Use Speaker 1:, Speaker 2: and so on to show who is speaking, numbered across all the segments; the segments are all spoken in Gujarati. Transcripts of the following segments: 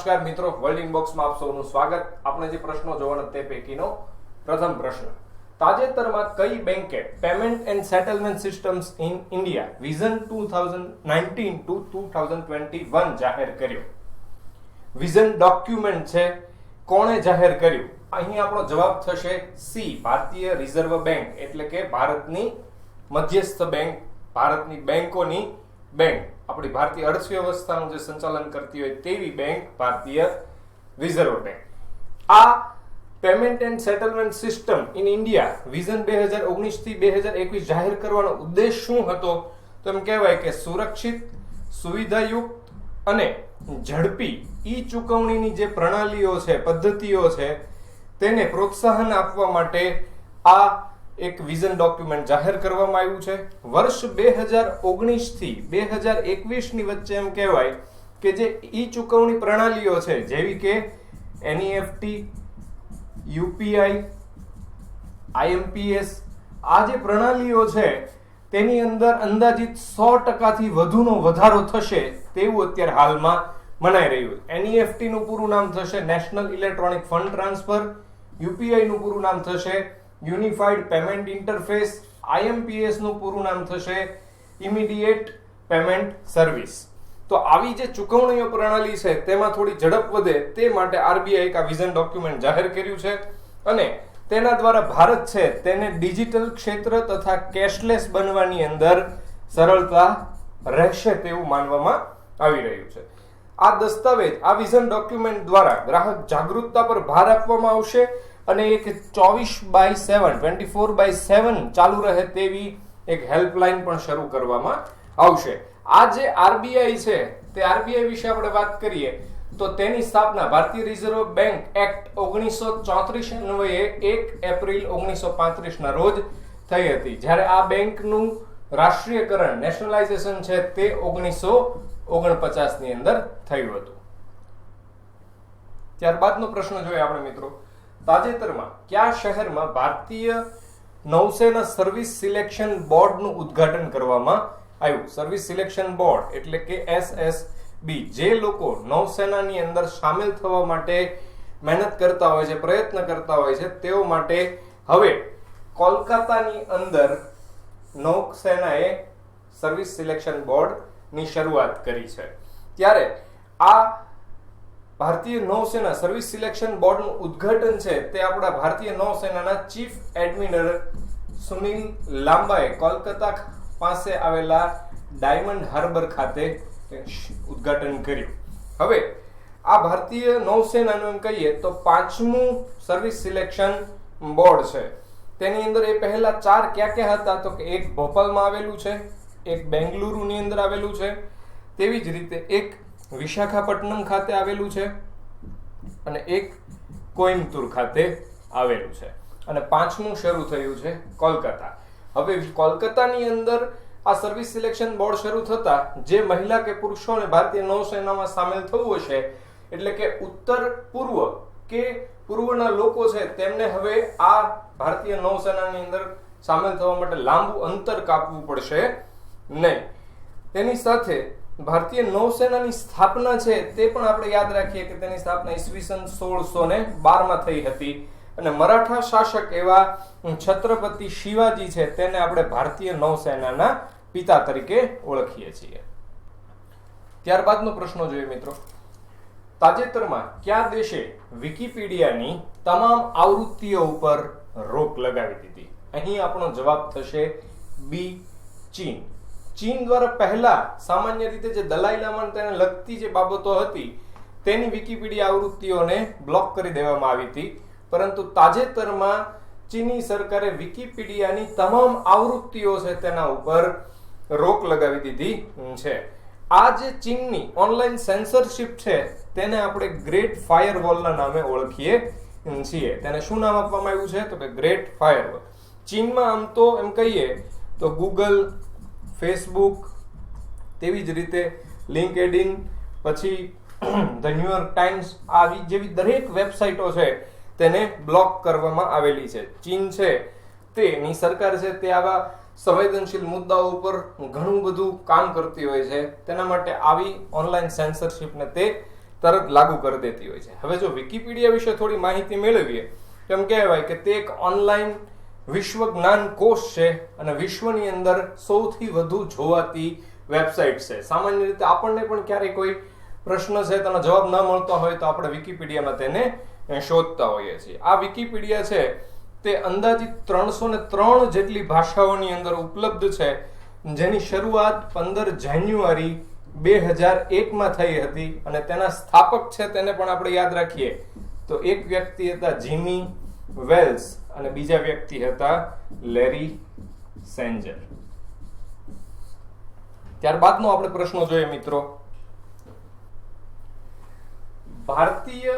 Speaker 1: નમસ્કાર મિત્રો, વર્લ્ડ ઇનબોક્સમાં આપ સૌનું સ્વાગત. આપણે જે પ્રશ્નો જોવાના તે પૈકીનો પ્રથમ પ્રશ્ન. તાજેતરમાં કઈ બેંકે payment and settlement systems in India vision 2019 to 2021 જાહેર કર્યો? વિઝન ડોક્યુમેન્ટ છે, કોણે જાહેર કર્યું? અહીં આપણો જવાબ થશે સી, ભારતીય રિઝર્વ બેંક, એટલે કે ભારતની મધ્યસ્થ બેંક, ભારતની બેંકોની બેંક, આપણી ભારતીય અર્થવ્યવસ્થાનું જે સંચાલન કરતી હોય તેવી બેંક ભારતીય રિઝર્વ બેંક. આ payment and settlement system in India vision 2019 થી 2021 જાહેર કરવાનો ઉદ્દેશ શું હતો? તો એમ કહેવાય કે સુરક્ષિત, સુવિધાયુક્ત અને ઝડપી ઈ ચૂકવણીની જે પ્રણાલીઓ છે, પદ્ધતિઓ છે, તેને પ્રોત્સાહન આપવા માટે આ એક વિઝન ડોક્યુમેન્ટ જાહેર કરવામાં આવ્યું છે. વર્ષ 2019 થી 2021 ની વચ્ચે એમ કહેવાય કે જે ઈ ચૂકવણી પ્રણાલીઓ છે, જેવી કે એનઈએફટી, યુપીઆઈ, આઈએમપીએસ, આ જે પ્રણાલીઓ છે તેની અંદર અંદાજિત 100% થી વધુનો વધારો થશે તેવું અત્યારે હાલમાં મનાઈ રહ્યું. એનઈએફટી નું પૂરું નામ થશે national electronic fund transfer, UPI નું પૂરું નામ થશે યુનિફાઈડ પેમેન્ટ ઇન્ટરફેસ, આઈએમપીએસ નું પૂરું નામ થશે ઇમિડિયેટ પેમેન્ટ સર્વિસ. તો આવી જે ચૂકવણીઓ પ્રણાલી છે તેમાં થોડી ઝડપ વધે તે માટે આરબીઆઈ એક આ વિઝન ડોક્યુમેન્ટ જાહેર કર્યું છે અને તેના દ્વારા ભારત છે તેને ડિજિટલ ક્ષેત્ર તથા કેશલેસ બનવાની અંદર સરળતા રહેશે તેવું માનવામાં આવી રહ્યું છે. આ દસ્તાવેજ, આ વિઝન ડોક્યુમેન્ટ દ્વારા ગ્રાહક જાગૃતતા પર ભાર આપવામાં આવશે અને એક 24/7 ચાલુ રહે તેવી એક હેલ્પલાઇન પણ શરૂ કરવામાં આવશે. આ જે આરબીઆઈ છે તે આરબીઆઈ વિશે આપણે વાત કરીએ તો તેની સ્થાપના ભારતીય રિઝર્વ બેંક એક્ટ 1934 અન્વયે 1 એપ્રિલ 1935 ના રોજ થઈ હતી, જ્યારે આ બેંકનું રાષ્ટ્રીયકરણ, નેશનલાઇઝેશન છે તે 1949 ની અંદર થયું હતું. ત્યારબાદનો પ્રશ્ન જોઈએ આપણે મિત્રો. તાજેતરમાં કયા શહેરમાં ભારતીય નૌસેના સર્વિસ સિલેક્શન બોર્ડનું ઉદ્ઘાટન કરવામાં આવ્યું? સર્વિસ સિલેક્શન બોર્ડ એટલે કે એસએસબી, જે લોકો નૌસેનાની અંદર સામેલ થવા માટે મહેનત કરતા હોય છે, પ્રયત્ન કરતા હોય છે, તેઓ માટે હવે કોલકાતાની અંદર નૌસેનાએ સર્વિસ સિલેક્શન બોર્ડની શરૂઆત કરી છે. ત્યારે આ ભારતીય નૌસેના સર્વિસ સિલેક્શન બોર્ડનું ઉદ્ઘાટન છે તે આપણા ભારતીય નૌસેનાના ચીફ એડમિરલ સુનિલ લાંબાએ કોલકાતા પાસે આવેલા ડાયમંડ હાર્બર ખાતે ઉદ્ઘાટન કર્યું. હવે આ ભારતીય નૌસેનાનું એમ કહીએ તો 5મું સર્વિસ સિલેક્શન બોર્ડ છે. તેની અંદર એ પહેલા 4 ક્યાં હતા? તો કે એક ભોપાલમાં આવેલું છે, એક બેંગલુરુની અંદર આવેલું છે, તેવી જ રીતે એક વિશાખાપટ્ટનમ ખાતે આવેલું છે અને એક કોઈમ્બતુર ખાતે આવેલું છે અને 5મું શરૂ થયું છે કોલકાતા. હવે કોલકાતાની અંદર આ સર્વિસ સિલેક્શન બોર્ડ શરૂ થતા જે મહિલા કે પુરુષોને ભારતીય નૌસેનામાં સામેલ થવું હશે, એટલે કે ઉત્તર પૂર્વ કે પૂર્વના લોકો છે, તેમને હવે આ ભારતીય નૌસેનાની અંદર સામેલ થવા માટે લાંબુ અંતર કાપવું પડશે નહીં. તેની સાથે ભારતીય નૌસેનાની સ્થાપના છે તે પણ આપણે યાદ રાખીએ કે તેની સ્થાપના ઈસવીસન 1612 માં થઈ હતી અને મરાઠા શાસક એવા છત્રપતિ શિવાજી છે તેને આપણે ભારતીય નૌસેનાના પિતા તરીકે ઓળખીએ છીએ. ત્યારબાદનો પ્રશ્ન જોઈએ મિત્રો. તાજેતરમાં કયા દેશે વિકિપીડિયાની તમામ આવૃત્તિઓ ઉપર રોક લગાવી દીધી? અહીં આપણો જવાબ થશે બી, ચીન. ચીન દ્વારા પહેલા સામાન્ય રીતે જે દલાઈ લામા તેને લગતી જે બાબતો હતી તેની વિકિપીડિયા આવૃત્તિઓને બ્લોક કરી દેવામાં આવી હતી, પરંતુ તાજેતરમાં ચીની સરકારે વિકિપીડિયાની તમામ આવૃત્તિઓ છે તેના ઉપર રોક લગાવી દીધી છે. આ જે ચીનની ઓનલાઈન સેન્સરશિપ છે તેને આપણે ગ્રેટ ફાયરવોલના નામે ઓળખીએ છીએ. તેને શું નામ આપવામાં આવ્યું છે? તો કે ગ્રેટ ફાયરવોલ. ચીનમાં આમ તો એમ કહીએ તો ગૂગલ, ફેસબુક, તેવી જ રીતે લિંક્ડઇન, પછી ધ ન્યુયોર્ક ટાઈમ્સ, આવી જેવી દરેક વેબસાઇટો છે તેને બ્લોક કરવામાં આવેલી છે. ચીન છે તેની સરકાર છે તે આવા સંવેદનશીલ મુદ્દાઓ ઉપર ઘણું બધું કામ કરતી હોય છે, તેના માટે આવી ઓનલાઈન સેન્સરશિપને તે તરત લાગુ કરી દેતી હોય છે. હવે જો વિકિપીડિયા વિશે થોડી માહિતી મેળવીએ તો એમ કહેવાય કે તે એક ઓનલાઈન વિશ્વ જ્ઞાન કોશ છે અને વિશ્વની અંદર સૌથી વધુ જોવાતી વેબસાઇટ છે. સામાન્ય રીતે આપણને પણ ક્યારેય કોઈ પ્રશ્ન છે તેનો જવાબ ન મળતો હોય તો આપણે વિકિપીડિયામાં તેને શોધતા હોઈએ છીએ. આ વિકિપીડિયા છે તે અંદાજિત 303 જેટલી ભાષાઓની અંદર ઉપલબ્ધ છે, જેની શરૂઆત 15 જાન્યુઆરી 2001 માં થઈ હતી અને તેના સ્થાપક છે તેને પણ આપણે યાદ રાખીએ તો એક વ્યક્તિ હતા જીમી વેલ્સ અને બીજા વ્યક્તિ હતા લેરી સેન્જર. ત્યારબાદનો આપણે પ્રશ્નો જોઈએ મિત્રો. ભારતીય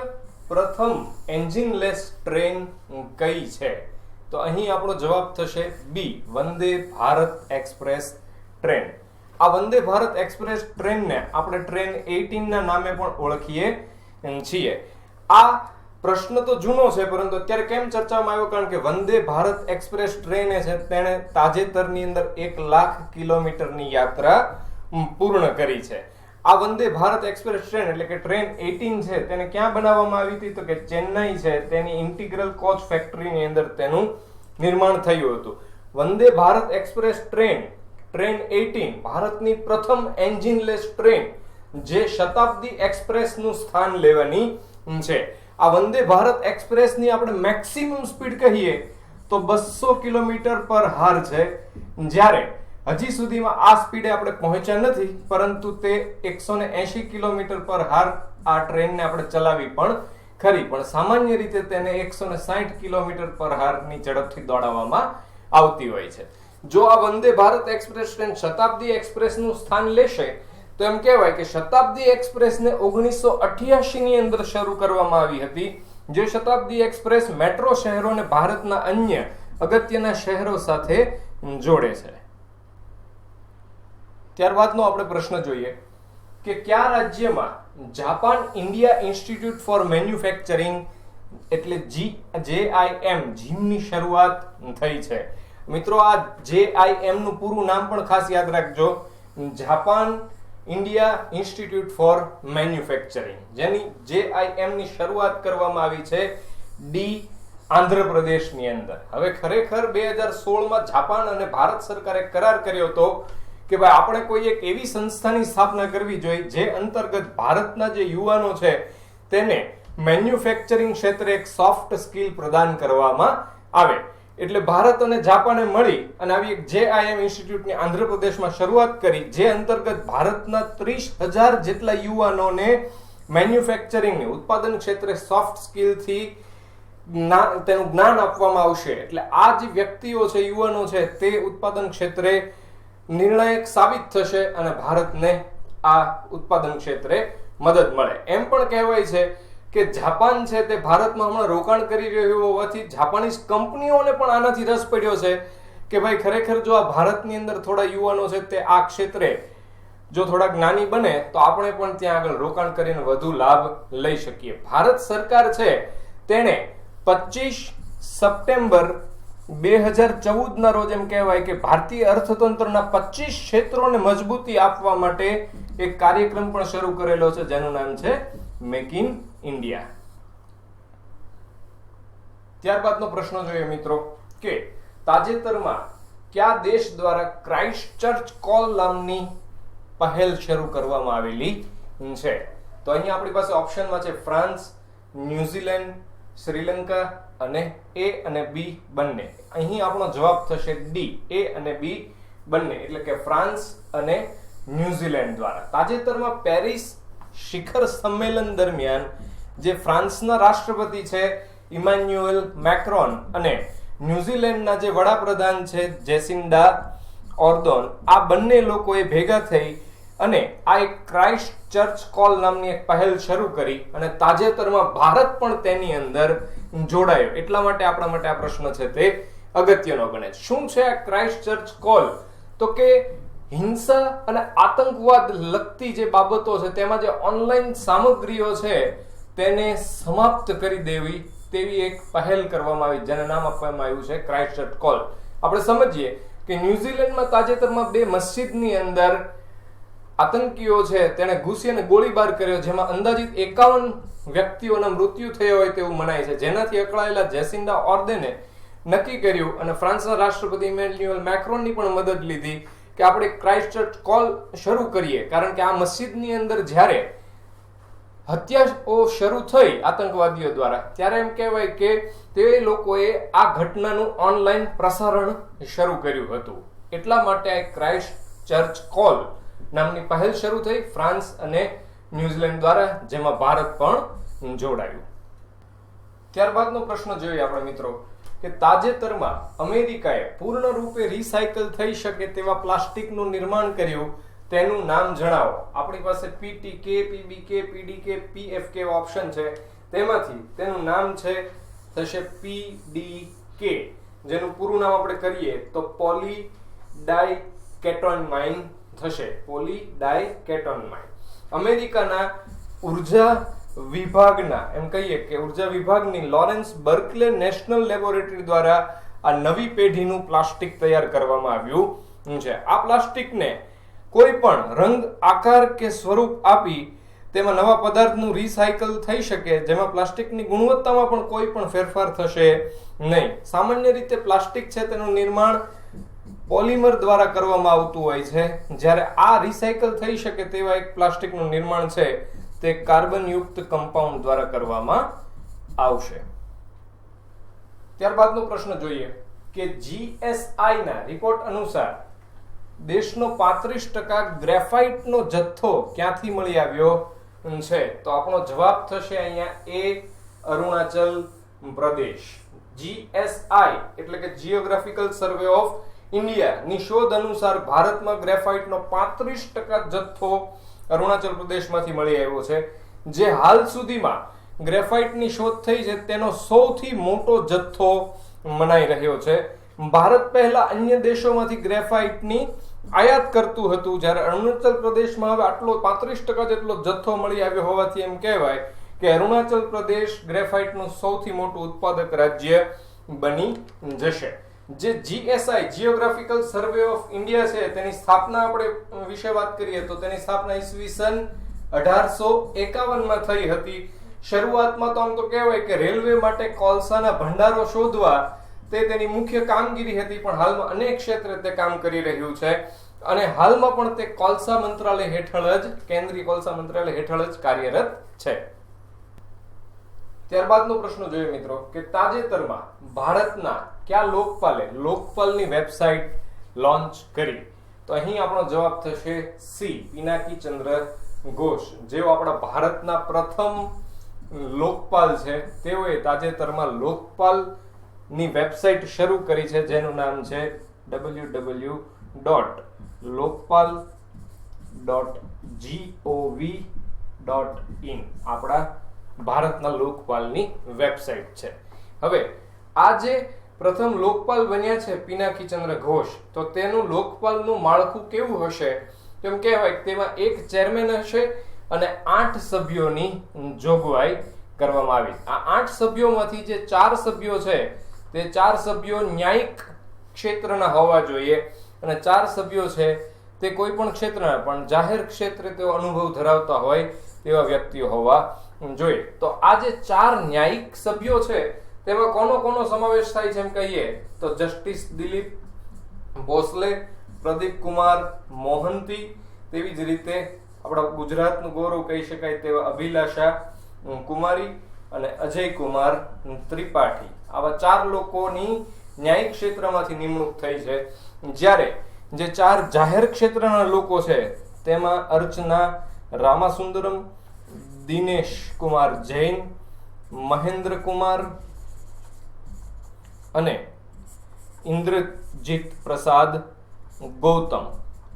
Speaker 1: પ્રથમ એન્જિનલેસ ટ્રેન કઈ છે? તો અહીં આપણો જવાબ થશે બી, વંદે ભારત એક્સપ્રેસ ટ્રેન. આ વંદે ભારત એક્સપ્રેસ ટ્રેનને આપણે ટ્રેન 18 ના નામે પણ ઓળખીએ છીએ. આ પ્રશ્ન તો જૂનો છે પરંતુ અત્યારે કેમ ચર્ચામાં આવ્યો? કારણ કે વંદે ભારત એક્સપ્રેસ ટ્રેન છે તેણે તાજેતરની અંદર 1 લાખ કિલોમીટરની યાત્રા પૂર્ણ કરી છે. આ વંદે ભારત એક્સપ્રેસ ટ્રેન એટલે કે ટ્રેન 18 છે તેને ક્યાં બનાવવામાં આવી હતી? તો કે ચેન્નઈ છે તેની ઇન્ટિગ્રલ કોચ ફેક્ટરીની અંદર તેનું નિર્માણ થયું હતું. વંદે ભારત એક્સપ્રેસ ટ્રેન 18 ભારતની પ્રથમ એન્જિનલેસ ટ્રેન જે શતાબ્દી એક્સપ્રેસનું સ્થાન લેવાની છે. આ વંદે ભારત એક્સપ્રેસની આપણે મેક્સિમમ સ્પીડ કહીએ તો 200 કિલોમીટર પર હાર છે, જ્યારે હજી સુધીમાં આ સ્પીડે આપણે પહોંચ્યા નથી, પરંતુ તે 180 કિલોમીટર પર હાર આ ટ્રેનને આપણે ચલાવી પણ ખરી, પણ સામાન્ય રીતે તેને 160 કિલોમીટર પર હારની ઝડપથી દોડાવવામાં આવતી હોય છે. જો આ વંદે ભારત એક્સપ્રેસ ટ્રેન શતાબ્દી એક્સપ્રેસનું સ્થાન લેશે તો એમ કહેવાય કે શતાબ્દી એક્સપ્રેસને 1988 ની અંદર શરૂ કરવામાં આવી હતી, જે શતાબ્દી એક્સપ્રેસ મેટ્રો શહેરોને ભારતના અન્ય અગત્યના શહેરો સાથે જોડે છે. ત્યારબાદનો આપણે પ્રશ્ન જોઈએ કે કયા રાજ્યમાં Japan India Institute for Manufacturing એટલે JIM ની શરૂઆત થઈ છે? મિત્રો આ JIM નું પૂરું નામ પણ ખાસ યાદ રાખજો, Japan India Institute for Manufacturing, જેની JIM ની શરૂઆત કરવામાં આવી છે ડી આંધ્રપ્રદેશની અંદર. હવે ખરેખર 2016 માં જાપાન અને ભારત સરકારે કરાર કર્યો હતો કે ભાઈ આપણે કોઈ એક એવી સંસ્થાની સ્થાપના કરવી જોઈએ જે અંતર્ગત ભારતના જે યુવાનો છે તેને મેન્યુફેક્ચરિંગ ક્ષેત્રે એક સોફ્ટ સ્કિલ પ્રદાન કરવામાં આવે. એટલે ભારત અને જાપાને મળી અને આવી એક JIM ઇન્સ્ટિટ્યૂટની આંધ્રપ્રદેશમાં શરૂઆત કરી, જે અંતર્ગત ભારતના 30,000 જેટલા યુવાનોને મેન્યુફેક્ચરિંગની ઉત્પાદન ક્ષેત્રે સોફ્ટ સ્કિલથી તેનું જ્ઞાન આપવામાં આવશે. એટલે આ જે વ્યક્તિઓ છે, યુવાનો છે, તે ઉત્પાદન ક્ષેત્રે નિર્ણાયક સાબિત થશે અને ભારતને આ ઉત્પાદન ક્ષેત્રે મદદ મળે. એમ પણ કહેવાય છે કે જાપાન છે તે ભારતમાં હમણાં રોકાણ કરી રહ્યું હોવાથી જાપાનીઝ કંપનીઓને પણ આનાથી રસ પડ્યો છે કે ભાઈ ખરેખર જો આ ભારતની અંદર થોડા યુવાનો છે તે આ ક્ષેત્રે જો થોડા જ્ઞાની બને તો આપણે પણ ત્યાં આગળ રોકાણ કરીને વધુ લાભ લઈ શકીએ. ભારત સરકાર છે તેણે 25 સપ્ટેમ્બર 2014 ના રોજ એમ કહેવાય કે ભારતીય અર્થતંત્રના 25 ક્ષેત્રોને મજબૂતી આપવા માટે એક કાર્યક્રમ પણ શરૂ કરેલો છે જેનું નામ છે મેક ઇન ઇન્ડિયા. ત્યારબાદનો પ્રશ્ન જોઈએ મિત્રો કે તાજેતરમાં કયા દેશ દ્વારા ક્રાઇસ્ટ ચર્ચ કોલ નામની પહેલ શરૂ કરવામાં આવેલી છે? તો અહીં આપણી પાસે ઓપ્શનમાં છે ફ્રાન્સ, ન્યુઝીલેન્ડ, શ્રીલંકા અને A અને B બંને. અહીં આપણો જવાબ થશે D, A અને B બંને, એટલે કે ફ્રાન્સ અને ન્યુઝીલેન્ડ દ્વારા. તાજેતરમાં પેરિસ શિખર સંમેલન દરમિયાન જે ફ્રાન્સના રાષ્ટ્રપતિ છે ઇમાન્યુએલ મેક્રોન અને ન્યુઝીલેન્ડના જે વડાપ્રધાન છે જેસિન્ડા ઓર્ડોન, આ બંને લોકોએ ભેગા થઈ અને આ એક ક્રાઇસ્ટ ચર્ચ કોલ નામની એક પહેલ શરૂ કરી અને તાજેતરમાં ભારત પણ તેની અંદર જોડાયો. એટલા માટે આપણા માટે આ પ્રશ્ન છે તે અગત્યનો ગણે છે. શું છે આ ક્રાઇસ્ટ ચર્ચ કોલ? તો કે હિંસા અને આતંકવાદ લગતી જે બાબતો છે તેમાં જે ઓનલાઈન સામગ્રીઓ છે તેને સમાપ્ત કરી દેવી તેવી એક પહેલ કરવામાં આવી, જેને નામ આપવામાં આવ્યું છે ક્રાઇસ્ટ ચર્ચ કોલ. આપણે સમજીએ કે ન્યુઝીલેન્ડમાં તાજેતરમાં 2 મસ્જિદની અંદર આતંકીઓ છે તેણે ઘૂસી અને ગોળીબાર કર્યો, જેમાં અંદાજિત 51 વ્યક્તિઓના મૃત્યુ થયા હોય તેવું મનાય છે, જેનાથી અકળાયેલા જેસિન્ડા ઓર્દેને નક્કી કર્યું અને ફ્રાન્સના રાષ્ટ્રપતિ ઇમેન્યુઅલ મેક્રોનની પણ મદદ લીધી કે આપણે ક્રાઇસ્ટચર્ચ કોલ શરૂ કરીએ, કારણ કે આ મસ્જિદની અંદર જ્યારે હત્યાઓ શરૂ થઈ આતંકવાદીઓ દ્વારા ત્યારે એમ કહેવાય કે તે લોકોએ આ ઘટનાનું ઓનલાઈન પ્રસારણ શરૂ કર્યું હતું. એટલા માટે આ ક્રાઇસ્ટચર્ચ કોલ નામની પહેલ શરૂ થઈ ફ્રાન્સ અને ન્યુઝીલેન્ડ દ્વારા, જેમાં ભારત પણ જોડાયું. ત્યારબાદનો પ્રશ્ન જોઈએ આપણે મિત્રો કે તાજેતરમાં અમેરિકાએ પૂર્ણ રૂપે રિસાયકલ થઈ શકે તેવા પ્લાસ્ટિકનું નિર્માણ કર્યું, તેનું નામ જણાવો. આપણી પાસે પીટીકે, પીબીકે, પીડીકે, પીએફકે ઓપ્શન છે, તેમાંથી તેનું નામ થશે પીડીકે, જેનું પૂરું નામ આપણે કરીએ તો પોલી ડાઇકેટોનમાઇન થશે. પોલી ડાઇકેટોનમાઇન. અમેરિકાના ઉર્જા વિભાગના એમ કહીએ કે ઉર્જા વિભાગની લોરેન્સ બર્કલે નેશનલ લેબોરેટરી દ્વારા આ નવી પેઢીનું પ્લાસ્ટિક તૈયાર કરવામાં આવ્યું છે. આ પ્લાસ્ટિકને કોઈ પણ રંગ, આકાર કે સ્વરૂપ આપી તેમાં નવા પદાર્થનું રિસાયકલ થઈ શકે, જેમાં પ્લાસ્ટિકની ગુણવત્તામાં પણ કોઈ પણ ફેરફાર થશે નહીં. સામાન્ય રીતે પ્લાસ્ટિક છે તેનું નિર્માણ પોલિમર દ્વારા કરવામાં આવતું હોય છે, જ્યારે આ રિસાયકલ થઈ શકે તેવા એક પ્લાસ્ટિકનું નિર્માણ છે તે કાર્બન યુક્ત કમ્પાઉન્ડ દ્વારા કરવામાં આવશે. ત્યારબાદનો પ્રશ્ન જોઈએ કે જીએસઆઈ ના રિપોર્ટ અનુસાર દેશનો 35% ગ્રેફાઇટનો જથ્થો ક્યાંથી મળી આવ્યો છે? તો આપણો જવાબ થશે અહીંયા એ અરુણાચલ પ્રદેશ. જીએસઆઈ એટલે કે જીઓગ્રાફિકલ સર્વે ઓફ ઇન્ડિયા ની શોધ અનુસાર ભારતમાં ગ્રેફાઇટનો 35% જથ્થો અરુણાચલ પ્રદેશમાંથી મળી આવ્યો છે, જે હાલ સુધીમાં ગ્રેફાઇટની શોધ થઈ છે તેનો સૌથી મોટો જથ્થો મનાઈ રહ્યો છે. ભારત પહેલા અન્ય દેશોમાંથી ગ્રેફાઇટની આયાત કરતું હતું, જ્યારે અરુણાચલ પ્રદેશમાં હવે આટલો 35% જેટલો જથ્થો મળી આવ્યો હોવાથી એમ કહેવાય કે અરુણાચલ પ્રદેશ ગ્રેફાઇટનું સૌથી મોટું ઉત્પાદક રાજ્ય બની જશે. જે GSI geographical survey of India છે તેની સ્થાપના આપણે વિશે વાત કરીએ તો તેની સ્થાપના ઈસવીસન 1851 માં થઈ હતી. શરૂઆતમાં તો આમ તો કહેવાય કે રેલવે માટે કોલસાના ભંડારો શોધવા તે તેની મુખ્ય કામગીરી હતી, પણ હાલમાં અનેક ક્ષેત્રે તે કામ કરી રહ્યું છે અને હાલમાં પણ તે કોલસા મંત્રાલય હેઠળ જ, કેન્દ્રીય કોલસા મંત્રાલય હેઠળ જ કાર્યરત છે. ત્યારબાદનો પ્રશ્ન જોઈએ મિત્રો કે તાજેતરમાં ભારતના કયા લોકપાલે લોકપાલની વેબસાઇટ લોન્ચ કરી? તો અહીં આપણો જવાબ થશે સી, પિનાકી ચંદ્ર ઘોષ. જેઓ આપણા ભારતના પ્રથમ લોકપાલ છે, તેઓએ તાજેતરમાં લોકપાલની વેબસાઇટ શરૂ કરી છે, જેનું નામ છે www.lokpal.gov.in. આપણા ભારતના લોકપાલની વેબસાઇટ છે. હવે આ જે પ્રથમ લોકપાલ બન્યા છે પિનાકી ચંદ્ર ઘોષ, તો તેનું લોકપાલનું માળખું કેવું હશે? તેમ કહેવાય કે તેમાં એક ચેરમેન હશે અને 8 સભ્યોની જોગવાઈ કરવામાં આવી. આ 8 સભ્યોમાંથી જે 4 સભ્યો છે તે 4 સભ્યો ન્યાયિક ક્ષેત્રના હોવા જોઈએ અને 4 સભ્યો છે તે કોઈ પણ ક્ષેત્રના, પણ જાહેર ક્ષેત્રે તેઓ અનુભવ ધરાવતા હોય તેવા વ્યક્તિઓ હોવા જોઈએ. તો આ જે 4 ન્યાયિક સભ્યો છે તેમાં કોનો સમાવેશ થાય છે એમ કહીએ તો જસ્ટિસ દિલીપ ભોસલે, પ્રદીપ કુમાર મોહંતી, તેવી જ રીતે આપણા ગુજરાતનું ગૌરવ કહી શકાય તેવા અભિલાષા કુમારી અને અજય કુમાર ત્રિપાઠી. આવા 4 લોકોની ન્યાયિક ક્ષેત્રમાંથી નિમણૂક થઈ છે, જ્યારે જે 4 જાહેર ક્ષેત્રના લોકો છે તેમાં અર્ચના રામાસુંદરમ, દિનેશ કુમાર જૈન, મહેન્દ્ર કુમાર અને ઇન્દ્રજીત પ્રસાદ ગૌતમ.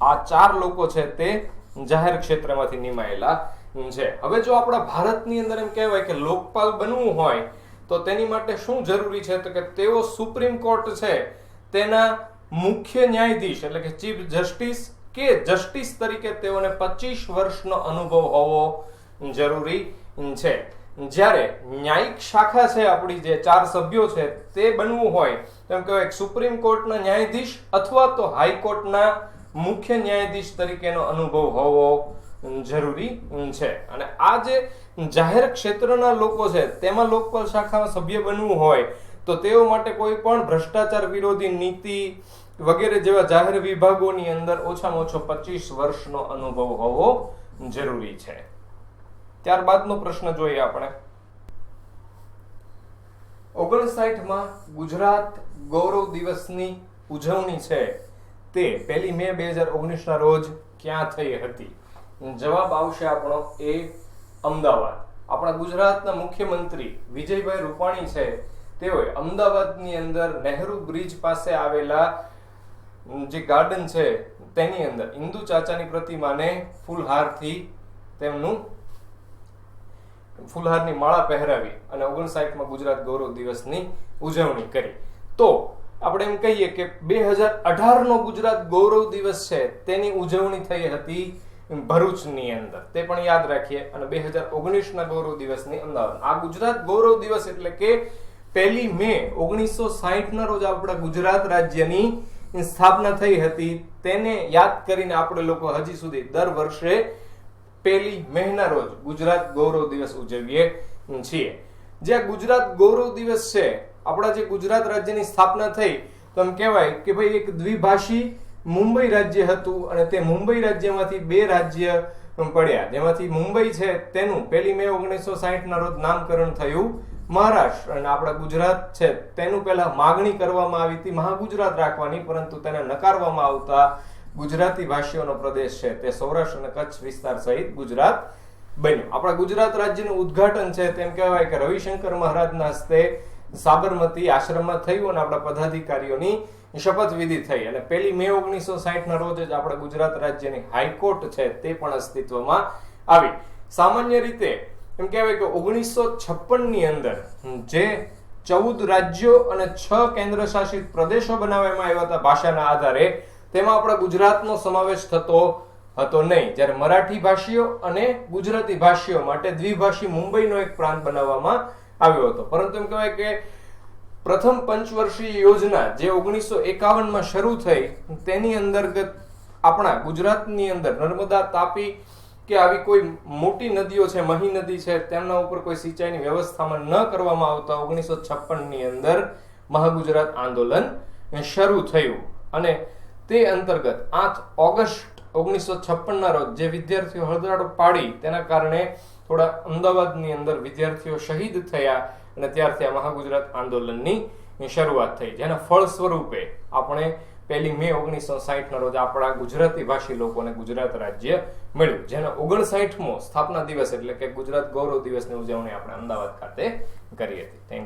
Speaker 1: આ 4 લોકો છે તે જાહેર ક્ષેત્રમાંથી નિમાયેલા છે. હવે જો આપણા ભારતની અંદર એમ કહેવાય કે લોકપાલ બનવું હોય તો તેની માટે શું જરૂરી છે? તો કે તેઓ સુપ્રીમ કોર્ટ છે તેના મુખ્ય ન્યાયાધીશ એટલે કે ચીફ જસ્ટિસ કે જસ્ટિસ તરીકે તેઓને 25 વર્ષનો અનુભવ હોવો જરૂરી છે. જ્યારે ન્યાયિક શાખા છે આપણી જે 4 સભ્યો છે તે બનવું હોય તેમ કહેવાય સુપ્રીમ કોર્ટના ન્યાયાધીશ અથવા તો હાઈકોર્ટના મુખ્ય ન્યાયાધીશ તરીકેનો અનુભવ હોવો જરૂરી છે. અને આ જે જાહેર ક્ષેત્રના લોકો છે તેમાં લોકપાલ શાખામાં સભ્ય બનવું હોય તો તેઓ માટે કોઈ પણ ભ્રષ્ટાચાર વિરોધી નીતિ વગેરે જેવા જાહેર વિભાગોની અંદર ઓછામાં ઓછો 25 વર્ષનો અનુભવ હોવો જરૂરી છે. ત્યારબાદનો પ્રશ્ન જોઈએ આપણે. 59માં ગુજરાત ગૌરવ દિવસની ઉજવણી છે તે 1 મે 2019 ના રોજ ક્યાં થઈ હતી? જવાબ આવશે આપણો એ અમદાવાદ. આપણા ગુજરાતના મુખ્યમંત્રી વિજયભાઈ રૂપાણી છે તેઓએ અમદાવાદની અંદર નહેરુ બ્રિજ પાસે આવેલા જે ગાર્ડન છે તેની અંદર ઇન્દુ ચાચાની પ્રતિમાને ફૂલહારની માળા પહેરાવી અને 59માં ગુજરાત ગૌરવ દિવસની ઉજવણી કરી. તો આપણે એમ કહીએ કે 2018નો ગુજરાત ગૌરવ દિવસ છે તેની ઉજવણી થઈ હતી ભરૂચની અંદર, તે પણ યાદ રાખીએ. અને 2019ના ગૌરવ દિવસની અમદાવાદ. આ ગુજરાત ગૌરવ દિવસ એટલે કે 1 મે 1960ના રોજ આપણા ગુજરાત રાજ્યની સ્થાપના થઈ હતી. તેને યાદ કરીને આપણે લોકો હજી સુધી દર વર્ષે 1 મેના રોજ ગુજરાત ગૌરવ દિવસ ઉજવીએ છીએ. જે ગુજરાત ગૌરવ દિવસ છે, આપણા જે ગુજરાત રાજ્યની સ્થાપના થઈ તો એમ કહેવાય કે ભાઈ એક દ્વિભાષી મુંબઈ રાજ્ય હતું અને તે મુંબઈ રાજ્યમાંથી 2 રાજ્ય પડ્યા, જેમાંથી મુંબઈ છે તેનું 1 મે 1960ના રોજ નામકરણ થયું મહારાષ્ટ્ર. અને આપણા ગુજરાત છે તેનું પહેલા માગણી કરવામાં આવી હતી મહાગુજરાત રાખવાની, પરંતુ તેને નકારવામાં આવતા ગુજરાતી ભાષીઓનો પ્રદેશ છે તે સૌરાષ્ટ્ર અને કચ્છ વિસ્તાર સહિત ગુજરાત બન્યું. આપણા ગુજરાત રાજ્યનું ઉદ્ઘાટન છે તેમ કહેવાય કે રવિશંકર મહારાજના હસ્તે સાબરમતી આશ્રમમાં થયું અને આપણા પદાધિકારીઓની શપથવિધિ થઈ. અને 1 મે 1960ના રોજ જ આપણા ગુજરાત રાજ્યની હાઈકોર્ટ છે તે પણ અસ્તિત્વમાં આવી. સામાન્ય રીતે એમ કહેવાય કે 1956ની અંદર જે 14 રાજ્યો અને 6 કેન્દ્ર શાસિત પ્રદેશો બનાવવામાં આવ્યા હતા ભાષાના આધારે, તેમાં આપણા ગુજરાતનો સમાવેશ થતો હતો નહીં. જ્યારે મરાઠી ભાષીઓ અને ગુજરાતી ભાષીઓ માટે દ્વિભાષી મુંબઈનો એક પ્રાંત બનાવવામાં આવ્યો હતો. પરંતુ એમ કહેવાય કે પ્રથમ પંચવર્ષીય યોજના જે 1951માં શરૂ થઈ તેની અંતર્ગત આપણા ગુજરાતની અંદર નર્મદા, તાપી કે આવી કોઈ મોટી નદીઓ છે, મહી નદી છે, તેમના ઉપર કોઈ સિંચાઈની વ્યવસ્થામાં ન કરવામાં આવતા 1956ની અંદર મહાગુજરાત આંદોલન શરૂ થયું. અને તે અંતર્ગત 8 ઓગસ્ટ 1956ના રોજ જે વિદ્યાર્થીઓ હળદરાડો પાડી તેના કારણે થોડા અમદાવાદની અંદર વિદ્યાર્થીઓ શહીદ થયા અને ત્યારથી આ મહાગુજરાત આંદોલનની શરૂઆત થઈ, જેના ફળ સ્વરૂપે આપણે 1 મે 1960ના રોજ આપણા ગુજરાતી ભાષી લોકોને ગુજરાત રાજ્ય મળ્યું, જેનો 59મો સ્થાપના દિવસ એટલે કે ગુજરાત ગૌરવ દિવસની ઉજવણી આપણે અમદાવાદ ખાતે કરી હતી. Thank you.